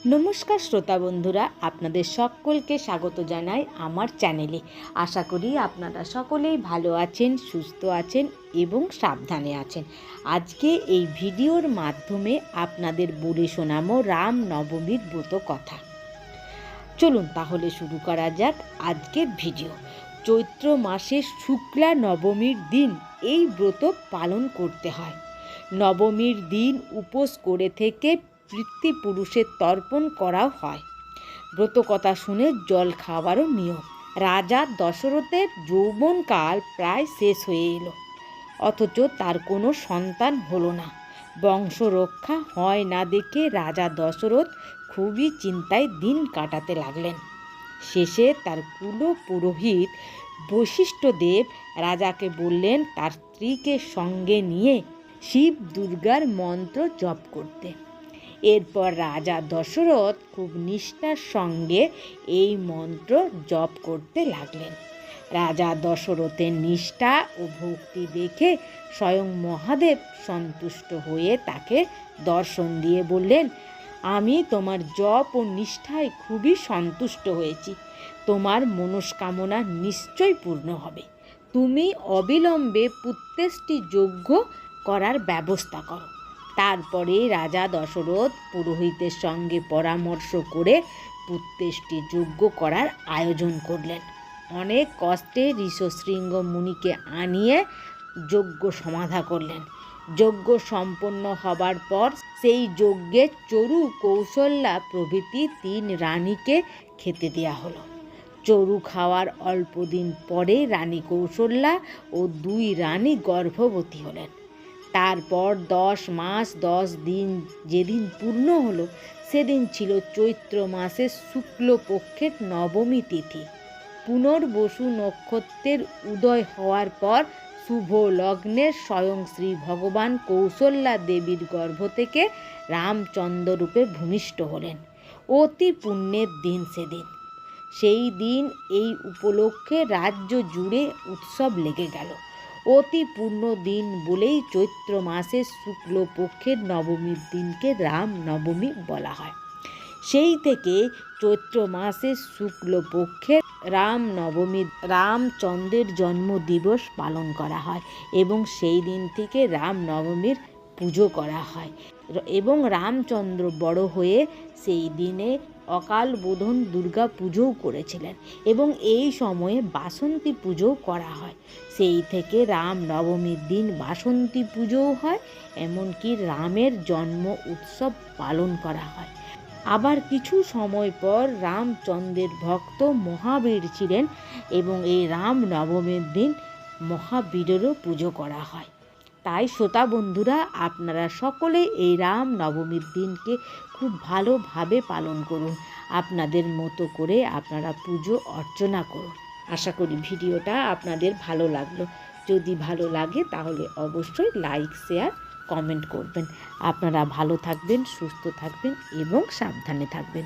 নমস্কার শ্রোতা বন্ধুরা, আপনাদের সকলকে স্বাগত জানাই আমার চ্যানেলে। আশা করি আপনারা সকলেই ভালো আছেন, সুস্থ আছেন এবং সাবধানে আছেন। আজকে এই ভিডিওর মাধ্যমে আপনাদের বলে শোনাবো রামনবমীর ব্রত কথা। চলুন তাহলে শুরু করা যাক আজকের ভিডিও। চৈত্র মাসের শুক্লা নবমীর দিন এই ব্রত পালন করতে হয়। নবমীর দিন উপোস করে থেকে পিতৃপুরুষের তর্পণ করাও হয়। ব্রতকথা শুনে জল খাওয়ারও নিয়ম। রাজা দশরথের যৌবনকাল প্রায় শেষ হয়ে এলো, অথচ তার কোনো সন্তান হলো না। বংশ রক্ষা হয় না দেখে রাজা দশরথ খুবই চিন্তায় দিন কাটাতে লাগলেন। শেষে তার কুল পুরোহিত বশিষ্ঠদেব রাজাকে বললেন তার স্ত্রীকে সঙ্গে নিয়ে শিব দুর্গার মন্ত্র জপ করতে। এরপর রাজা দশরথ খুব নিষ্ঠার সঙ্গে এই মন্ত্র জপ করতে লাগলেন। রাজা দশরথের নিষ্ঠা ও ভক্তি দেখে স্বয়ং মহাদেব সন্তুষ্ট হয়ে তাকে দর্শন দিয়ে বললেন, আমি তোমার জপ ও নিষ্ঠায় খুবই সন্তুষ্ট হয়েছি। তোমার মনস্কামনা নিশ্চয় পূর্ণ হবে। তুমি অবিলম্বে পুত্রেষ্টি যজ্ঞ করার ব্যবস্থা করো। তারপরে রাজা দশরথ পুরোহিতের সঙ্গে পরামর্শ করে পুত্রেষ্টি যজ্ঞ করার আয়োজন করলেন। অনেক কষ্টে ঋষশৃঙ্গ মুনিকে আনিয়ে যজ্ঞ সমাধা করলেন। যজ্ঞ সম্পন্ন হবার পর সেই যজ্ঞে চরু, কৌশল্যা প্রভৃতি 3 রানীকে খেতে দেওয়া হলো। চরু খাওয়ার অল্প দিন পরে রানী কৌশল্যা ও 2 রানী গর্ভবতী হলেন। তারপর 10 মাস 10 দিন যেদিন পূর্ণ হলো সেদিন ছিল চৈত্র মাসের শুক্লপক্ষের নবমী তিথি। পুনর্বসু নক্ষত্রের উদয় হওয়ার পর শুভ লগ্নে স্বয়ং শ্রী ভগবান কৌশল্যা দেবীর গর্ভ থেকে রামচন্দ্র রূপে ভূমিষ্ঠ হলেন। অতি পুণ্যের দিন সেদিন। সেই দিন এই উপলক্ষে রাজ্য জুড়ে উৎসব লেগে গেল। অতি পূর্ণ দিন বলেই চৈত্র মাসের শুক্লপক্ষের নবমীর দিনকে রামনবমী বলা হয়। সেই থেকে চৈত্র মাসের শুক্লপক্ষের রামনবমী রামচন্দ্রের জন্মদিবস পালন করা হয় এবং সেই দিন থেকে রামনবমীর পুজো করা হয় এবং রামচন্দ্র বড় হয়ে সেই দিনে অকাল বোধন দুর্গা পুজোও করেছিলেন এবং এই সময়ে বাসন্তী পুজোও করা হয়। সেই থেকে রামনবমীর দিন বাসন্তী পুজোও হয়, এমনকি রামের জন্ম উৎসব পালন করা হয়। আবার কিছু সময় পর রামচন্দ্রের ভক্ত মহাবীর ছিলেন এবং এই রামনবমীর দিন মহাবীরেরও পুজো করা হয়। তাই শ্রোতা বন্ধুরা, আপনারা সকলে এই রামনবমীর দিনকে খুব ভালোভাবে পালন করুন। আপনাদের মতো করে আপনারা পুজো অর্চনা করুন। আশা করি ভিডিওটা আপনাদের ভালো লাগলো। যদি ভালো লাগে তাহলে অবশ্যই লাইক, শেয়ার, কমেন্ট করবেন। আপনারা ভালো থাকবেন, সুস্থ থাকবেন এবং সাবধানে থাকবেন।